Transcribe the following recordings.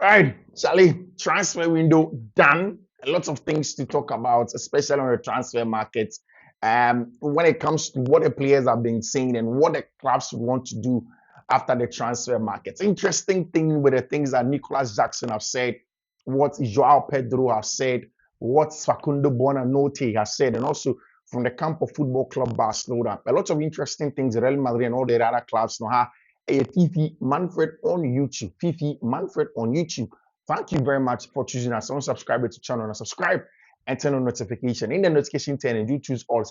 All right, Charlie, transfer window done. A lot of things to talk about, especially on the transfer market. When it comes to what the players have been saying and what the clubs want to do after the transfer market. Interesting thing with the things that Nicolas Jackson have said, what Joao Pedro has said, what Facundo Buonanotte has said, and also from the camp of Football Club Barcelona. A lot of interesting things. Real Madrid and all the other clubs know how Fiifi-Manfred on YouTube. Fiifi-Manfred on YouTube. Thank you very much for choosing us. Don't subscribe to the channel and subscribe and turn on notification. In the notification turn, and you choose all.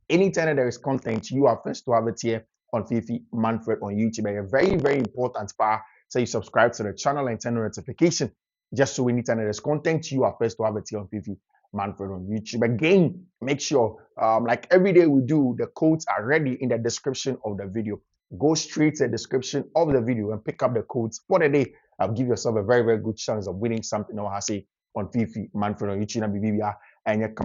Anytime there is content, you are first to have it here on Fiifi-Manfred on YouTube. And a very, very important part. So you subscribe to the channel and turn on notification. Just so anytime there is content, you are first to have it here on Fiifi-Manfred on YouTube. Again, make sure, like every day we do, the codes are ready in the description of the video. Go straight to the description of the video and pick up the codes for the day. I'll give yourself a very, very good chance of winning something. I say on Fiifi-Manfred on YouTube and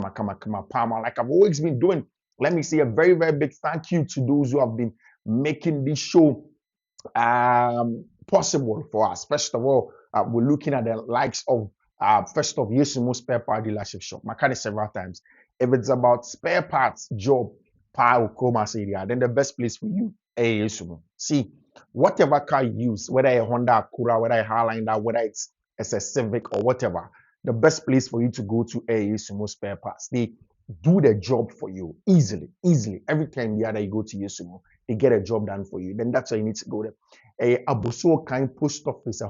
Palma. Like I've always been doing. Let me say a very, very big thank you to those who have been making this show possible for us. First of all, we're looking at the likes of first of Yesumo Spare Part Dealership Shop. I can't several times. If it's about spare parts job, area, then the best place for you. See, whatever car you use, whether a Honda Acura, whether a Highlander, whether it's a Civic or whatever, the best place for you to go to Yesumo Spare Parts. They do the job for you easily. Every time the other you go to Yesumo, they get a job done for you. Then that's why you need to go there. Abuso kind post office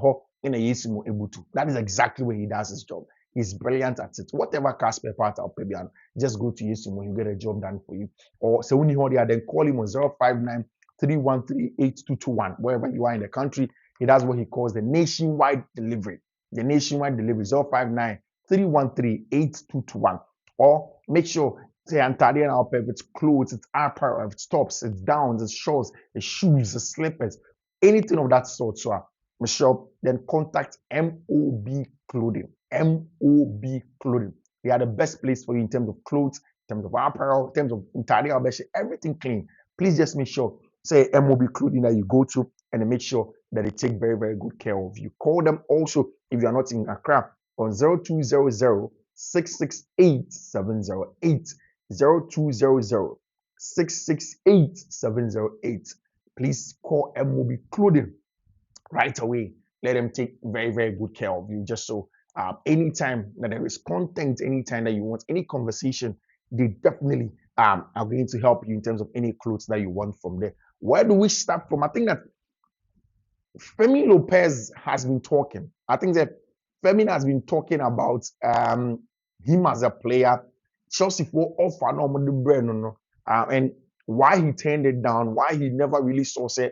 in a Yesumo Ebutu. That is exactly where he does his job. He's brilliant at it. Whatever car spare part I'll pay you, just go to Yesumo, you get a job done for you. Or so when you hold there, then call him on 059 313 8221. Wherever you are in the country, he does what he calls the nationwide delivery. The nationwide delivery 059 313 8221. Or make sure say Antadia and Alpe, if it's clothes, it's apparel, if it's tops, it's downs, it's shorts, it's shoes, it's slippers, anything of that sort. So Michelle, then contact MOB Clothing. MOB Clothing. They are the best place for you in terms of clothes, in terms of apparel, in terms of Antadia, everything clean. Please just make sure say MOB Clothing that you go to and make sure that they take very, very good care of you. Call them also if you are not in Accra on 0200 668 708 0200 668 708. Please call MOB Clothing right away. Let them take very, very good care of you. Just so anytime that there is content, anytime that you want any conversation, they definitely are going to help you in terms of any clothes that you want from there. Where do we start from? I think that Fermin Lopez has been talking. I think that Fermin has been talking about him as a player, Chelsea for offer no, and why he turned it down, why he never really saw say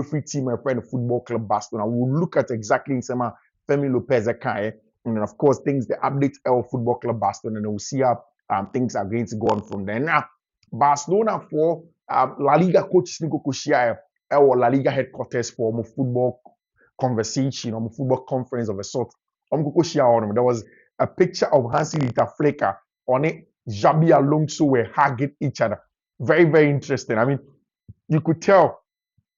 free team and friend Football Club Barcelona. We'll look at exactly in some Fermin Lopez and of course things the update of Football Club Barcelona, and we'll see how things are going to go on from there. Now, Barcelona for La Liga coach Nico Kushia or La Liga headquarters for a football conversation, a football conference of a sort. There was a picture of Hansi-Dieter Flicker on it. Xabi Alonso were hugging each other. Very, very interesting. I mean, you could tell.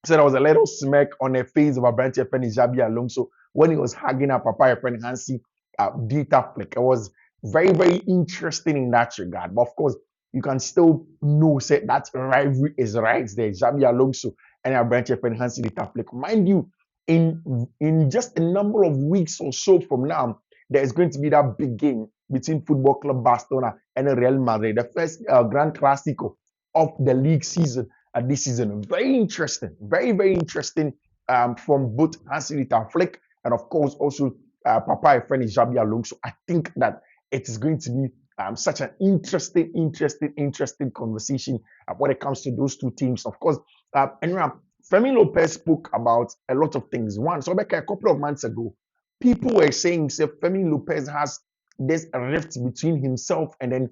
So there was a little smirk on the face of a branch friend Xabi Alonso when he was hugging up Papa friend Hansi-Dieter Flicker. It was very, very interesting in that regard. But of course, you can still know say that rivalry is right there. Xabi Alonso and our branch friend Hansi-Dieter Flicker. Mind you, in just a number of weeks or so from now, there is going to be that big game between Football Club Barcelona and Real Madrid, the first Grand Clásico of the league season this season. Very interesting, very, very interesting from both Hansi-Dieter Flick and of course also Papa and friend Xabi Alonso. I think that it is going to be such an interesting conversation when it comes to those two teams. Of course, anyway, Fermin Lopez spoke about a lot of things. One, so like a couple of months ago, people were saying, say, Fermin Lopez has this rift between himself and then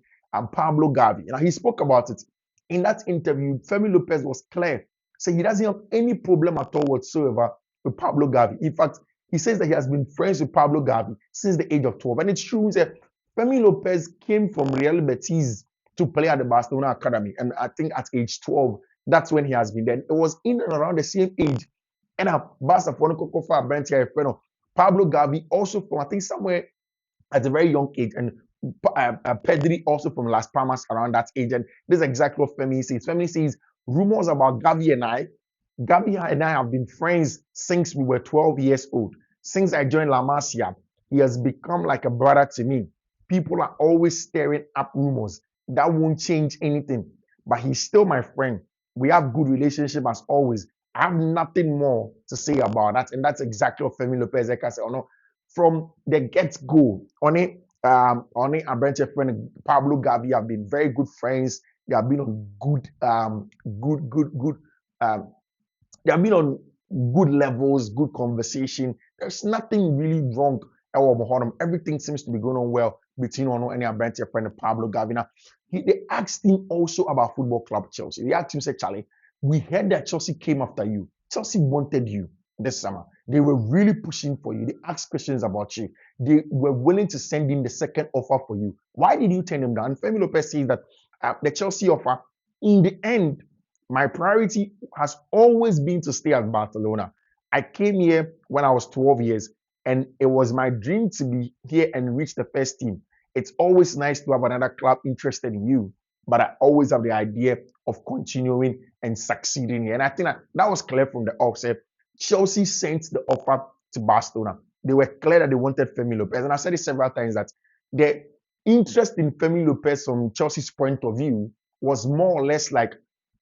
Pablo Gavi. Now, he spoke about it. In that interview, Fermin Lopez was clear. So he doesn't have any problem at all whatsoever with Pablo Gavi. In fact, he says that he has been friends with Pablo Gavi since the age of 12. And it's true that Fermin Lopez came from Real Betis to play at the Barcelona Academy. And I think at age 12, that's when he has been there. It was in and around the same age. And Barca for Kokofa Brantia Pablo Gavi also from I think somewhere at a very young age, and Pedri also from Las Palmas around that age. And this is exactly what Fermin says. Fermin says rumors about Gavi and I have been friends since we were 12 years old. Since I joined La Masia, he has become like a brother to me. People are always stirring up rumors. That won't change anything. But he's still my friend. We have good relationship as always. I have nothing more to say about that. And that's exactly what Fermin Lopez said. Oh no, from the get-go, on it, Abrenche friend Pablo Gavi have been very good friends. They have been on good they have been on good levels, good conversation. There's nothing really wrong. Everything seems to be going on well between Ono and Abrentia friend Pablo Gavina. They asked him also about football club Chelsea. They asked him, say, Charlie, we heard that Chelsea came after you. Chelsea wanted you this summer. They were really pushing for you. They asked questions about you. They were willing to send in the second offer for you. Why did you turn them down? Fermin Lopez says that the Chelsea offer, in the end, my priority has always been to stay at Barcelona. I came here when I was 12 years, and it was my dream to be here and reach the first team. It's always nice to have another club interested in you, but I always have the idea of continuing and succeeding here. And I think that was clear from the offset. Chelsea sent the offer to Barcelona. They were clear that they wanted Fermin Lopez. And I said it several times that the interest in Fermin Lopez from Chelsea's point of view was more or less like,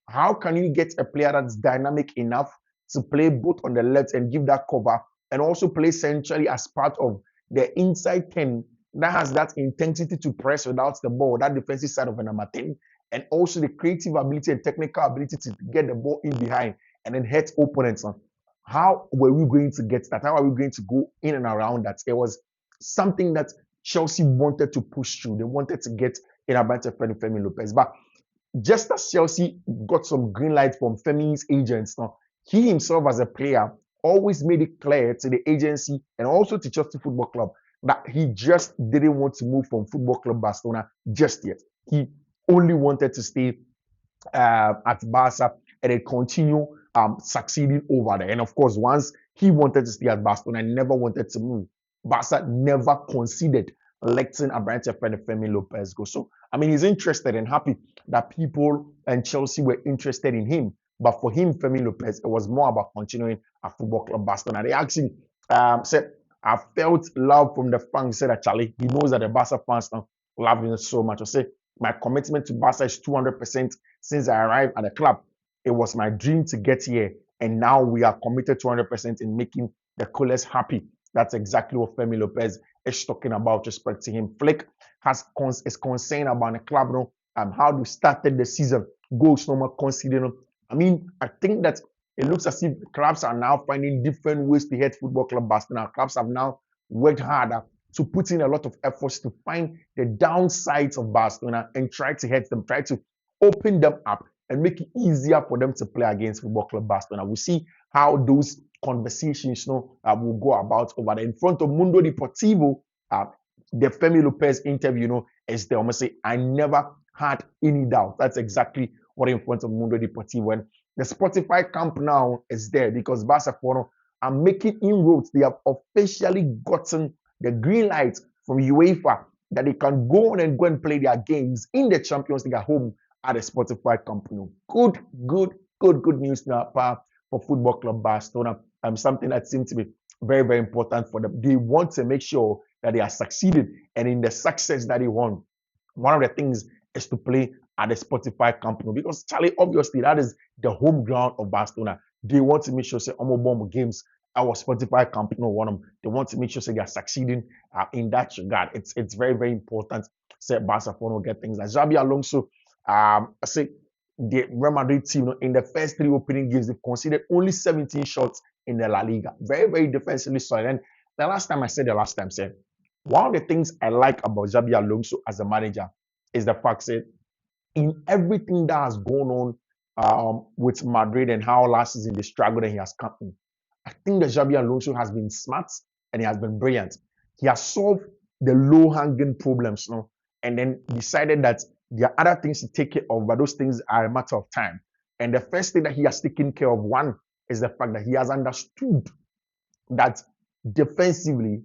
how can you get a player that's dynamic enough to play both on the left and give that cover and also play centrally as part of the inside 10 that has that intensity to press without the ball, that defensive side of a number 10, and also the creative ability and technical ability to get the ball in behind and then hit opponents. How were we going to get that? How are we going to go in and around that? It was something that Chelsea wanted to push through. They wanted to get in about Fermin Lopez. But just as Chelsea got some green light from Fermin's agents, now, he himself as a player always made it clear to the agency and also to Chelsea Football Club that he just didn't want to move from Football Club Barcelona just yet. He only wanted to stay at Barca and then continue succeeding over there. And of course, once he wanted to stay at Barcelona and never wanted to move, Barca never considered letting Abrante Fermin Lopez go. So, I mean, he's interested and happy that people and Chelsea were interested in him. But for him, Fermin Lopez, it was more about continuing at Football Club Barcelona. They actually said, I felt love from the fans. He said that Charlie, he knows that the Barca fans now love him so much. I say, my commitment to Barca is 200% since I arrived at the club. It was my dream to get here. And now we are committed 200% in making the coolest happy. That's exactly what Fermin Lopez is talking about respect to him. Flick is concerned about the club, how they started the season, goals no more considering. I mean, I think that it looks as if clubs are now finding different ways to hit Football Club Barcelona. Clubs have now worked harder to put in a lot of efforts to find the downsides of Barcelona and try to hit them, try to open them up and make it easier for them to play against Football Club Barcelona. We see how those conversations will go about over there. In front of Mundo Deportivo, the Fermin Lopez interview, is there. Almost say, I never had any doubt. That's exactly what in front of Mundo Deportivo. And the Spotify camp now is there because Barcelona are making inroads. They have officially gotten the green light from UEFA that they can go on and go and play their games in the Champions League at home at the Spotify camp. Good news now for Football Club Barcelona. Something that seems to be very, very important for them. They want to make sure that they are succeeding, and in the success that they want, one of the things is to play at the Spotify Camp Nou, because Charlie, obviously, that is the home ground of Barcelona. They want to make sure say bomb games our Spotify Camp Nou one of them. They want to make sure say they are succeeding in that regard. It's very, very important. Say Barcelona get things like Xabi Alonso. I say the Real Madrid team, in the first 3 opening games, they conceded only 17 shots in the La Liga. Very, very defensively solid. And the last time, said one of the things I like about Xabi Alonso as a manager is the fact that in everything that has gone on with Madrid and how last season they struggled and he has come in, I think that Xabi Alonso has been smart and he has been brilliant. He has solved the low-hanging problems, and then decided that there are other things to take care of, but those things are a matter of time. And the first thing that he has taken care of, one, is the fact that he has understood that defensively,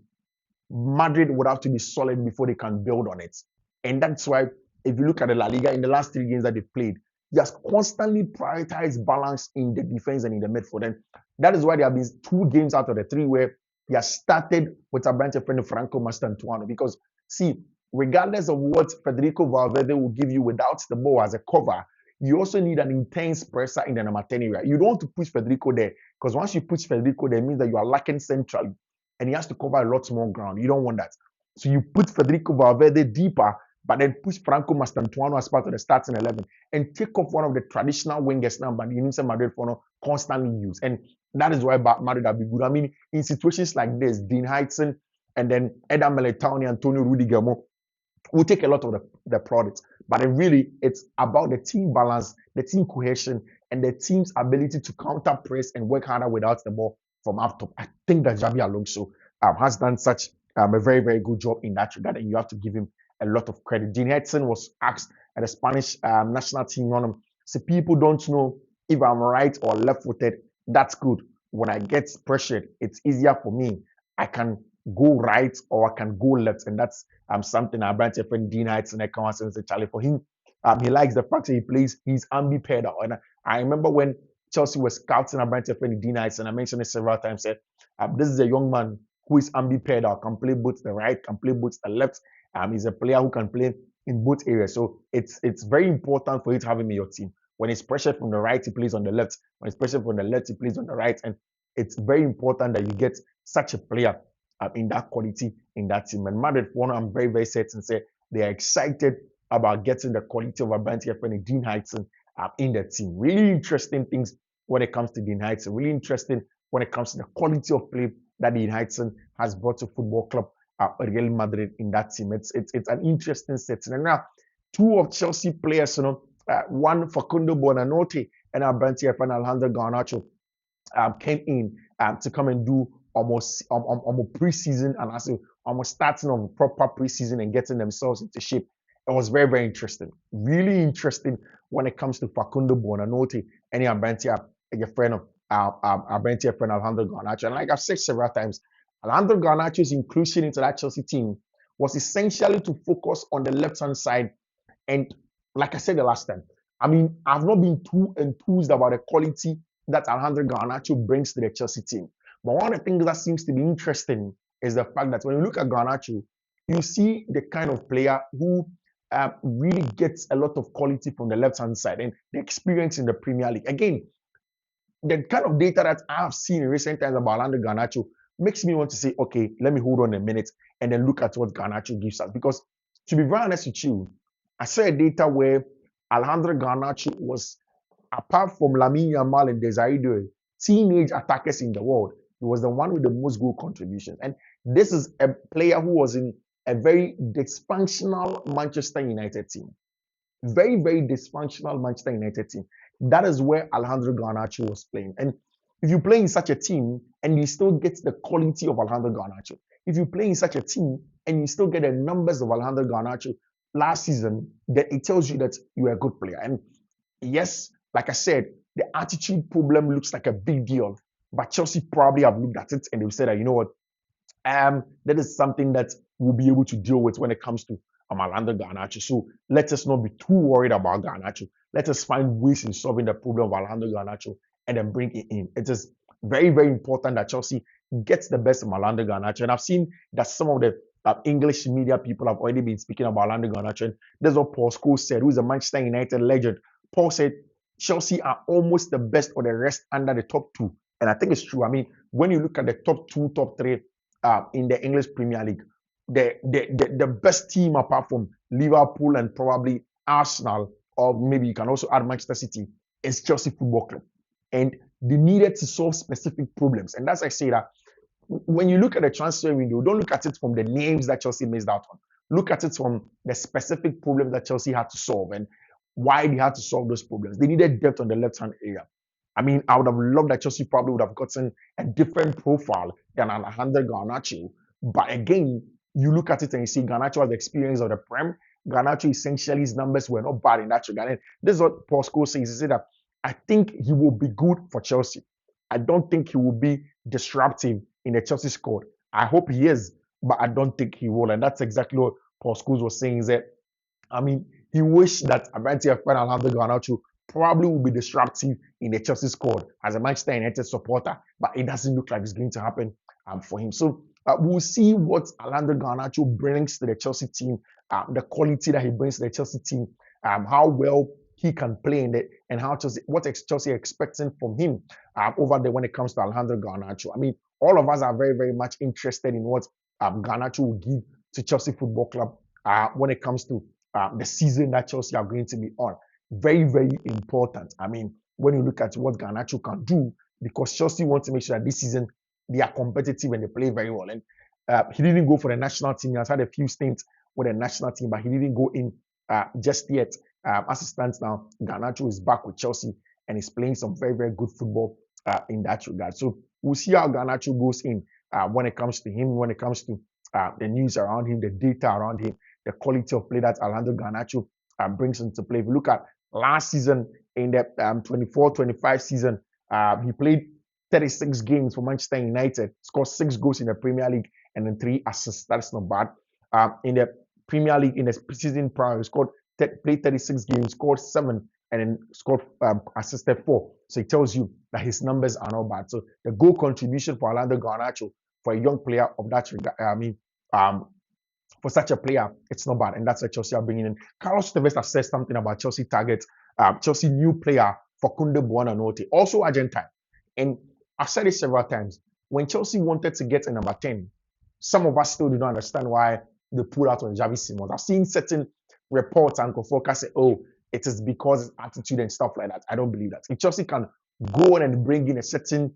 Madrid would have to be solid before they can build on it. And that's why, if you look at the La Liga in the last 3 games that they've played, he has constantly prioritized balance in the defense and in the midfield. And that is why there have been 2 games out of the 3 where he has started with a branch of friend Franco Mastantuano. Because, see, regardless of what Federico Valverde will give you without the ball as a cover, you also need an intense presser in the number 10 area. You don't want to push Federico there, because once you push Federico there, it means that you are lacking centrally and he has to cover a lot more ground. You don't want that. So you put Federico Valverde deeper, but then push Franco Mastantuano as part of the starting 11 and take off one of the traditional wingers now, but Inter Madrid for constantly use. And that is why Madrid have been good. I mean, in situations like this, Dean Heitzen and then Eder Militao and Antonio Rudiger will take a lot of the product. But it's about the team balance, the team cohesion, and the team's ability to counter press and work harder without the ball from up top. I think that Xabi Alonso has done such a very, very good job in that regard, and you have to give him a lot of credit. Dean Hedson was asked at the Spanish national team on him. So people don't know if I'm right or left-footed. That's good. When I get pressured, it's easier for me. I can go right or I can go left, and that's something our branch friend Dean Hedson I come and say, Charlie, for him, he likes the fact that he plays. He's ambipedal, and I remember when Chelsea was scouting our branch friend Dean Hedson. I mentioned it several times. Said this is a young man who is ambipedal, can play both the right, can play both the left. He's a player who can play in both areas. So it's very important for you to have him in your team. When it's pressure from the right, he plays on the left. When it's pressure from the left, he plays on the right. And it's very important that you get such a player in that quality in that team. And Madrid, for one, I'm very, very certain, say they are excited about getting the quality of a Banty and Dean Heitzen in the team. Really interesting things when it comes to Dean Heitzen. Really interesting when it comes to the quality of play that Dean Heitzen has brought to football club Real Madrid in that team. It's an interesting setting. And now, 2 of Chelsea players, one Facundo Buonanotte and our Banty and Alejandro Garnacho came in to come and do almost preseason, and I say almost starting of proper preseason and getting themselves into shape. It was very, very interesting. Really interesting when it comes to Facundo Buonanotte and your friend of our friend Alejandro Garnacho. And like I've said several times, Alejandro Garnacho's inclusion into that Chelsea team was essentially to focus on the left-hand side. And like I said the last time, I mean, I've not been too enthused about the quality that Alejandro Garnacho brings to the Chelsea team. But one of the things that seems to be interesting is the fact that when you look at Garnacho, you see the kind of player who really gets a lot of quality from the left-hand side and the experience in the Premier League. Again, the kind of data that I've seen in recent times about Alejandro Garnacho makes me want to say, okay, let me hold on a minute and then look at what Garnacho gives us. Because to be very honest with you, I saw a data where Alejandro Garnacho was, apart from Lamine Yamal and Desiree Doué, teenage attackers in the world, he was the one with the most goal contributions. And this is a player who was in a very dysfunctional Manchester United team. Very, very dysfunctional Manchester United team. That is where Alejandro Garnacho was playing. And if you play in such a team and you still get the quality of Alejandro Garnacho, if you play in such a team and you still get the numbers of Alejandro Garnacho last season, then it tells you that you are a good player. And yes, like I said, the attitude problem looks like a big deal, but Chelsea probably have looked at it and they've said that, you know what, that is something that we'll be able to deal with when it comes to Alejandro Garnacho. So let us not be too worried about Garnacho. Let us find ways in solving the problem of Alejandro Garnacho and then bring it in. It is very, very important that Chelsea gets the best of Alejandro Garnacho. And I've seen that some of the English media people have already been speaking about Alejandro Garnacho. And that's what Paul Scholes said, who is a Manchester United legend. Paul said Chelsea are almost the best of the rest under the top 2. And I think it's true. I mean, when you look at the top 2, top 3 in the English Premier League, the best team apart from Liverpool and probably Arsenal, or maybe you can also add Manchester City, is Chelsea Football Club. And they needed to solve specific problems. And that's why I say that when you look at the transfer window, don't look at it from the names that Chelsea missed out on. Look at it from the specific problems that Chelsea had to solve and why they had to solve those problems. They needed depth on the left-hand area. I mean, I would have loved that Chelsea probably would have gotten a different profile than Alejandro Garnacho. But again, you look at it and you see Garnacho has the experience of the Prem. Garnacho, essentially, his numbers were not bad in that regard. And this is what Paul Scholes says. He said that I think he will be good for Chelsea. I don't think he will be disruptive in the Chelsea squad. I hope he is, but I don't think he will. And that's exactly what Paul Scholes was saying. Is that I mean, he wished that Avanti friend Alejandro Garnacho probably will be disruptive in the Chelsea squad as a Manchester United supporter, but it doesn't look like it's going to happen for him. So we'll see what Alejandro Garnacho brings to the Chelsea team, the quality that he brings to the Chelsea team, how well he can play in it, and how Chelsea expecting from him over there when it comes to Alejandro Garnacho. I mean, all of us are very, very much interested in what Garnacho will give to Chelsea Football Club when it comes to the season that Chelsea are going to be on. Very, very important. I mean, when you look at what Garnacho can do, because Chelsea want to make sure that this season they are competitive and they play very well. And he didn't go for the national team. He has had a few stints with the national team, but he didn't go in just yet. As it stands now, Garnacho is back with Chelsea and is playing some very, very good football in that regard. So we'll see how Garnacho goes in when it comes to him, when it comes to the news around him, the data around him, the quality of play that Alejandro Garnacho brings into play. If you look at last season, in the 24-25 season, he played 36 games for Manchester United, scored 6 goals in the Premier League, and then 3 assists. That's not bad. In the Premier League, in the season prior, he played 36 games, scored 7, and then assisted 4. So it tells you that his numbers are not bad. So the goal contribution for Alejandro Garnacho, for a young player of that regard, for such a player, it's not bad. And that's what Chelsea are bringing in. Carlos Tevez has said something about Chelsea targets, Chelsea new player, Facundo Buonanotte, also Argentine. And I've said it several times. When Chelsea wanted to get a number 10, some of us still do not understand why they pulled out on Xavi Simons. I've seen certain reports and focus say, oh, it is because of attitude and stuff like that. I don't believe that. If Chelsea can go and bring in a certain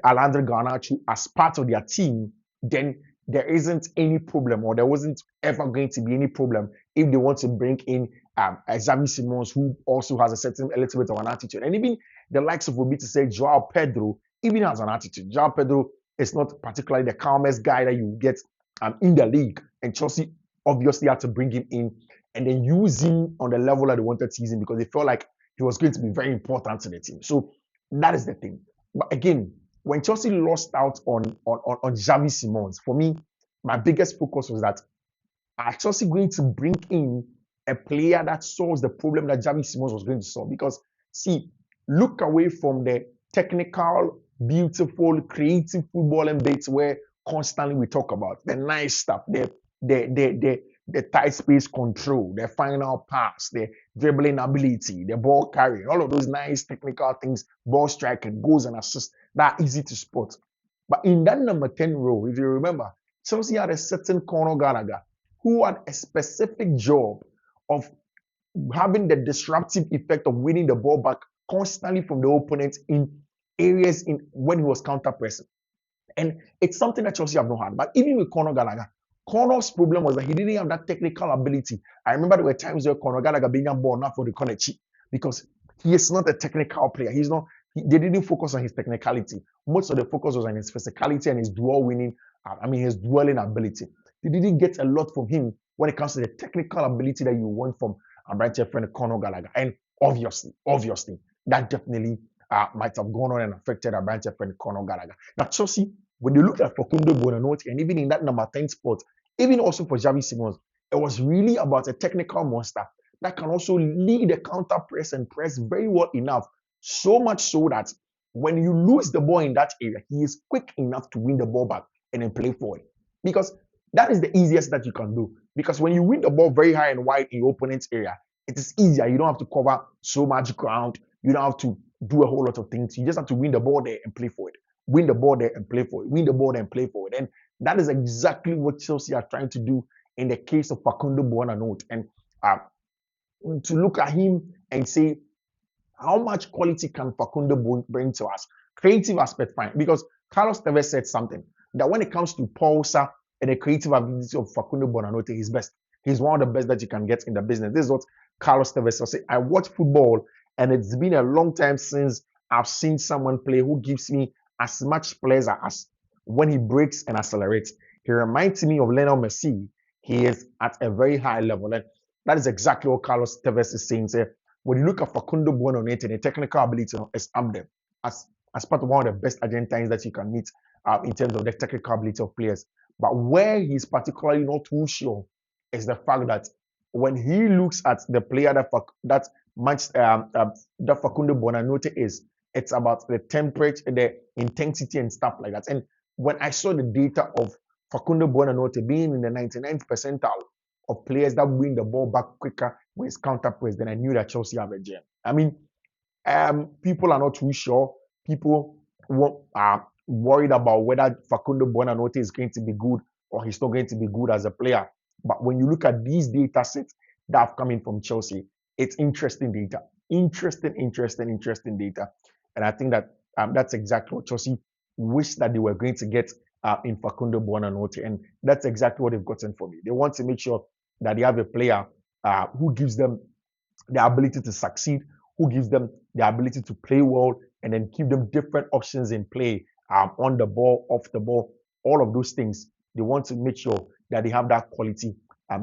Alejandro Garnacho as part of their team, then there isn't any problem, or there wasn't ever going to be any problem if they want to bring in Xavi Simons, who also has a little bit of an attitude. And even the likes of Obi to say Joao Pedro even has an attitude. Joao Pedro is not particularly the calmest guy that you get in the league. And Chelsea obviously had to bring him in and then use him on the level that they wanted to use him because they felt like he was going to be very important to the team. So that is the thing. But again, when Chelsea lost out on Xavi Simons, for me, my biggest focus was that are Chelsea going to bring in a player that solves the problem that Xavi Simons was going to solve? Because, see, look away from the technical, beautiful, creative footballing bits where constantly we talk about the nice stuff, the tight space control, the final pass, the dribbling ability, the ball carrying, all of those nice technical things, ball striking, goals and assists, that are easy to spot. But in that number 10 role, if you remember, Chelsea had a certain Conor Gallagher who had a specific job of having the disruptive effect of winning the ball back constantly from the opponent in areas when he was counter-pressing. And it's something that Chelsea have not had. But even with Conor Gallagher, Conor's problem was that he didn't have that technical ability. I remember there were times where Conor Gallagher being a ball not for the corner because he is not a technical player. They didn't focus on his technicality. Most of the focus was on his physicality and his his dueling ability. They didn't get a lot from him when it comes to the technical ability that you want from a branch friend Conor Gallagher. And obviously, that definitely might have gone on and affected a branch friend Conor Gallagher. Now, Chelsea, when you look at Facundo Buonanotte and even in that number 10 spot, even also for Xavi Simons, it was really about a technical monster that can also lead the counter press and press very well enough. So much so that when you lose the ball in that area, he is quick enough to win the ball back and then play forward. Because that is the easiest that you can do. Because when you win the ball very high and wide in your opponent's area, it is easier. You don't have to cover so much ground. You don't have to do a whole lot of things. You just have to win the ball there and play forward. Win the ball there and play forward. Win the ball there and play forward. And that is exactly what Chelsea are trying to do in the case of Facundo Buonanotte. And to look at him and say, how much quality can Facundo bring to us? Creative aspect, fine. Because Carlos Tevez said something that when it comes to pulsar and the creative ability of Facundo Buonanotte, he's best. He's one of the best that you can get in the business. This is what Carlos Tevez will say. I watch football and it's been a long time since I've seen someone play who gives me as much pleasure as when he breaks and accelerates. He reminds me of Lionel Messi. He is at a very high level. And that is exactly what Carlos Tevez is saying. So when you look at Facundo Buonanotte, the technical ability is up there as part of one of the best Argentines that you can meet in terms of the technical ability of players. But where he's particularly not too sure is the fact that when he looks at the player that that Facundo Buonanotte is, it's about the temperature, the intensity, and stuff like that. And when I saw the data of Facundo Buonanotte being in the 99th percentile of players that win the ball back quicker with his counter press, then I knew that Chelsea have a gem. I mean, people are not too sure. People are worried about whether Facundo Buonanotte is going to be good or he's not going to be good as a player. But when you look at these data sets that have come in from Chelsea, it's interesting data. Interesting data. And I think that that's exactly what Chelsea wish that they were going to get in Facundo Buonanotte. And that's exactly what they've gotten for me. They want to make sure that they have a player who gives them the ability to succeed, who gives them the ability to play well, and then give them different options in play, on the ball, off the ball, all of those things. They want to make sure that they have that quality,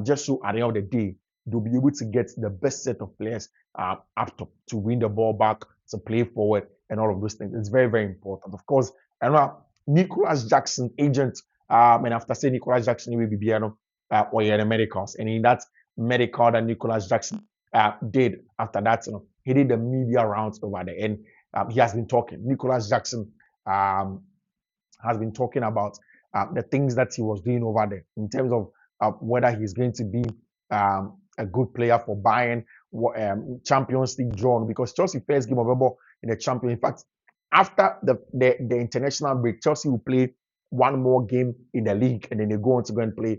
just so at the end of the day, they'll be able to get the best set of players up top to win the ball back, to play forward, and all of those things. It's very, very important. Of course, I know Nicholas Jackson, agent, and after saying Nicholas Jackson, he will be or the medicals. And in that medical that Nicholas Jackson did after that, he did the media rounds over there, and he has been talking. Nicholas Jackson has been talking about the things that he was doing over there in terms of whether he's going to be a good player for Bayern, Champions League drawn, because Chelsea first game of football in the Champions. In fact, after the international break, Chelsea will play one more game in the league, and then they go on to go and play.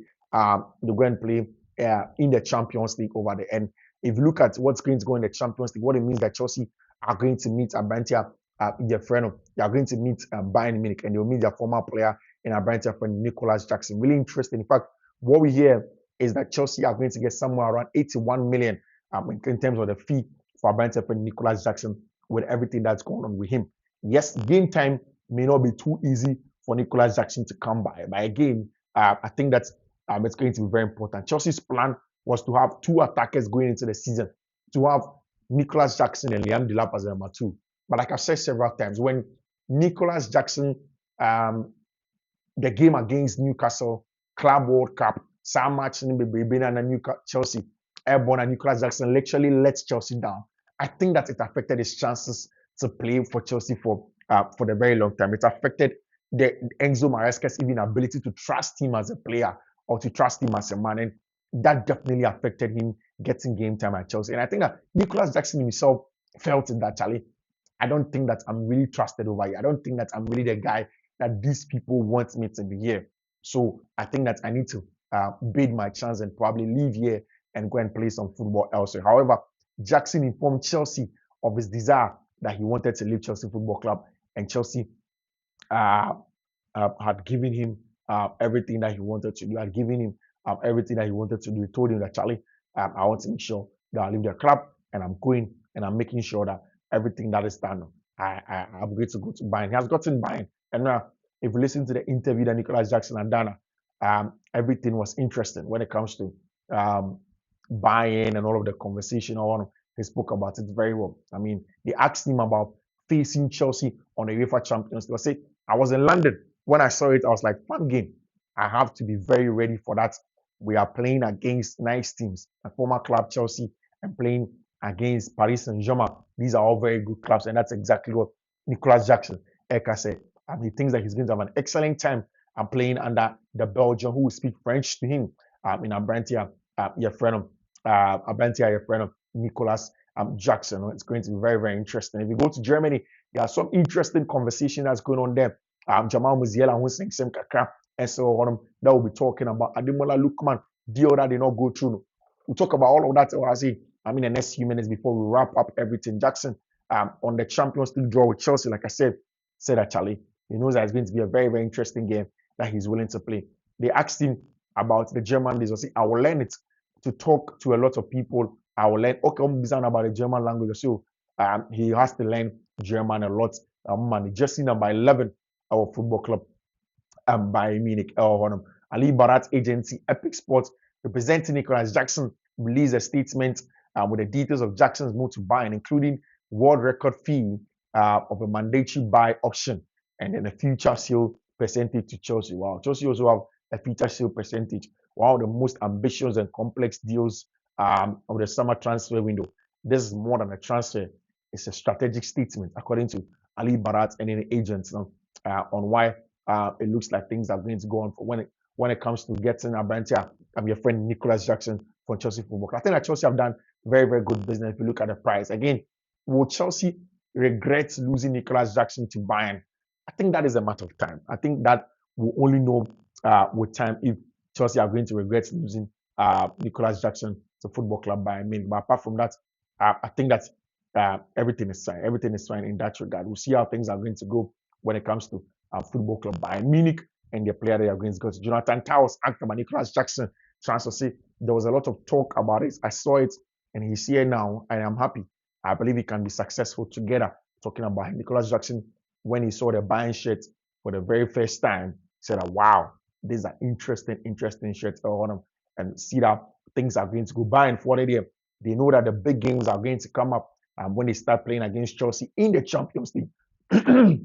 In the Champions League over there. And if you look at what's going to go in the Champions League, what it means that Chelsea are going to meet Abrantia, their friend. They are going to meet Bayern Munich, and they'll meet their former player in Abrantia friend Nicholas Jackson. Really interesting. In fact, what we hear is that Chelsea are going to get somewhere around 81 million in terms of the fee for Abrantia friend Nicholas Jackson with everything that's going on with him. Yes, game time may not be too easy for Nicholas Jackson to come by. But again, I think that's it's going to be very important. Chelsea's plan was to have two attackers going into the season, to have Nicholas Jackson and Liam Delap as number two. But like I've said several times, when Nicholas Jackson, the game against Newcastle, Club World Cup, Sam match and Chelsea, Airborne and Nicholas Jackson literally let Chelsea down. I think that it affected his chances to play for Chelsea for the very long time. It affected the Enzo Maresca's even ability to trust him as a player or to trust him as a man. And that definitely affected him getting game time at Chelsea. And I think that Nicholas Jackson himself felt it, that, Charlie, I don't think that I'm really trusted over here. I don't think that I'm really the guy that these people want me to be here. So I think that I need to bid my chance and probably leave here and go and play some football elsewhere. However, Jackson informed Chelsea of his desire that he wanted to leave Chelsea Football Club, and Chelsea had given him everything that he wanted to do. Had given him everything that he wanted to do. He told him that, Charlie, I want to make sure that I leave the club, and I'm going and I'm making sure that everything that is done, I'm going to go to Bayern. He has gotten Bayern. And now, if you listen to the interview that Nicholas Jackson and Dana, everything was interesting when it comes to Bayern and all of the conversation. He spoke about it very well. I mean, they asked him about facing Chelsea on the UEFA Champions League. I said, I was in London. When I saw it, I was like, fun game. I have to be very ready for that. We are playing against nice teams. A former club, Chelsea, and playing against Paris Saint-Germain. These are all very good clubs, and that's exactly what Nicholas Jackson, Eka, said. And he thinks that he's going to have an excellent time playing under the Belgian who will speak French to him in Abrantia, your friend of Nicholas Jackson. It's going to be very, very interesting. If you go to Germany, there are some interesting conversation that's going on there. Jamal Musiala, who's saying some kakra, and so on. That will be talking about Ademola Lookman, deal that did not go through. We'll talk about all of that. The next few minutes before we wrap up everything. Jackson on the Champions League draw with Chelsea, like I said that Charlie, he knows that it's going to be a very, very interesting game that he's willing to play. They asked him about the German days. I said, I will learn it to talk to a lot of people. I will learn about the German language. So he has to learn German a lot. Jersey number 11, our football club, Bayern Munich. Ali Barat agency, Epic Sports, representing Nicholas Jackson, released a statement with the details of Jackson's move to Bayern, including world record fee of a mandatory buy option and then a future sale percentage to Chelsea. Wow, Chelsea also have a future sale percentage. One of the most ambitious and complex deals of the summer transfer window. This is more than a transfer; it's a strategic statement, according to Ali Barat and any agents on why it looks like things are going to go on for when it comes to getting Abrantia, your friend Nicholas Jackson for Chelsea Football Club. I think that Chelsea have done very, very good business if you look at the price. Again, will Chelsea regret losing Nicholas Jackson to Bayern? I think that is a matter of time. I think that we'll only know with time if Chelsea are going to regret losing Nicholas Jackson to Football Club Bayern Munich. But apart from that, I think that everything is fine. Everything is fine in that regard. We'll see how things are going to go when it comes to Football Club Bayern Munich and the player they are going to go to. Jonathan Towers asked about Nicholas Jackson transfer. See, there was a lot of talk about it. I saw it, and he's here now, and I'm happy. I believe he can be successful together. Talking about him. Nicholas Jackson, when he saw the Bayern shirt for the very first time, said, "Wow, these are interesting shirts on them," and see that things are going to go. Bayern for the year, they know that the big games are going to come up when they start playing against Chelsea in the Champions League.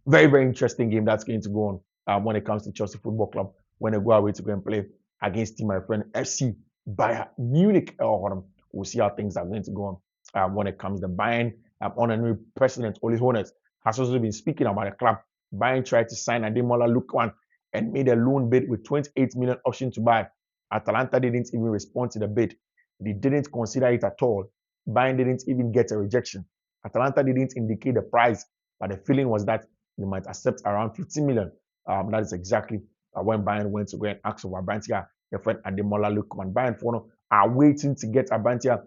Very, very interesting game that's going to go on when it comes to Chelsea Football Club when they go away to go and play against my friend FC Bayern Munich. We'll see how things are going to go on when it comes to Bayern. Honorary President Oli Hoeneß has also been speaking about the club. Bayern tried to sign Ademola Lookman and made a loan bid with 28 million option to buy. Atalanta didn't even respond to the bid. They didn't consider it at all. Bayern didn't even get a rejection. Atalanta didn't indicate the price, but the feeling was that they might accept around 50 million. That is exactly when Bayern went to go and ask for Abantia, their friend Ademola Lookman. Bayern are waiting to get Abantia,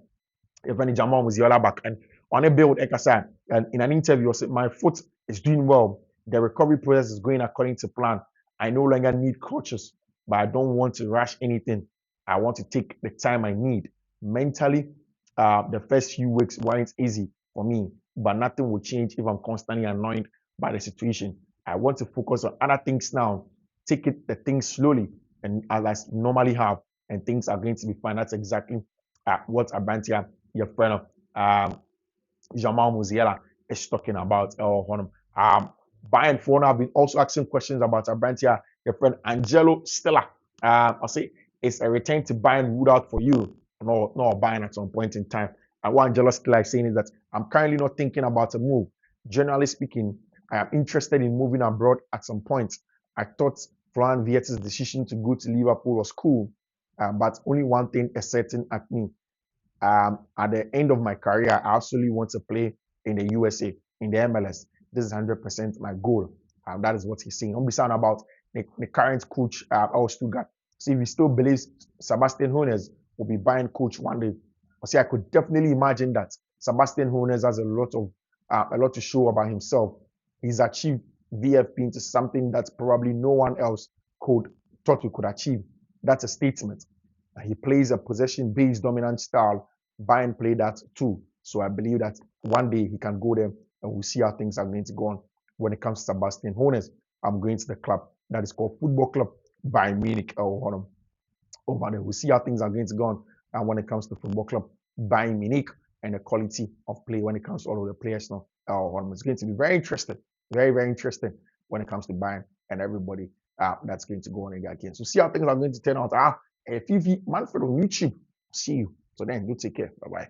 their friend Jamal Musiala back. And on a bill with Ekasa, and in an interview, said, "My foot is doing well. The recovery process is going according to plan. I no longer need crutches, but I don't want to rush anything. I want to take the time I need. Mentally, the first few weeks weren't easy for me, but nothing will change if I'm constantly annoyed by the situation. I want to focus on other things now. Take the things slowly and as I normally have, and things are going to be fine." That's exactly what Abantia, your friend Jamal Musiala, is talking about. Bayern phone have been also asking questions about Abantia, your friend Angelo Stella. I'll say, "Is a return to Bayern ruled out for you?" No, Bayern at some point in time. And what Angelo Stella is saying is that, "I'm currently not thinking about a move. Generally speaking, I am interested in moving abroad at some point. I thought Florian Wirtz's decision to go to Liverpool was cool, but only one thing is certain at me. At the end of my career, I absolutely want to play in the USA, in the MLS. This is 100% my goal." That is what he's saying. Don't be sound about the current coach of Stuttgart. So if he still believes Sebastian Hoeneß will be Bayern coach one day, I could definitely imagine that Sebastian Hoeneß has a lot to show about himself. He's achieved VFP into something that probably no one else thought he could achieve. That's a statement. He plays a possession-based dominant style. Bayern play that too. So I believe that one day he can go there, and we'll see how things are going to go on when it comes to Sebastian Hoeneß. I'm going to the club that is called Football Club Bayern Munich over there. We'll see how things are going to go on when it comes to Football Club Bayern Munich and the quality of play when it comes to all of the players now. It's going to be very interesting, very, very interesting when it comes to Bayern and everybody that's going to go on in that game. So see how things are going to turn out. Fiifi-Manfred on YouTube. See you. So then, you take care. Bye-bye.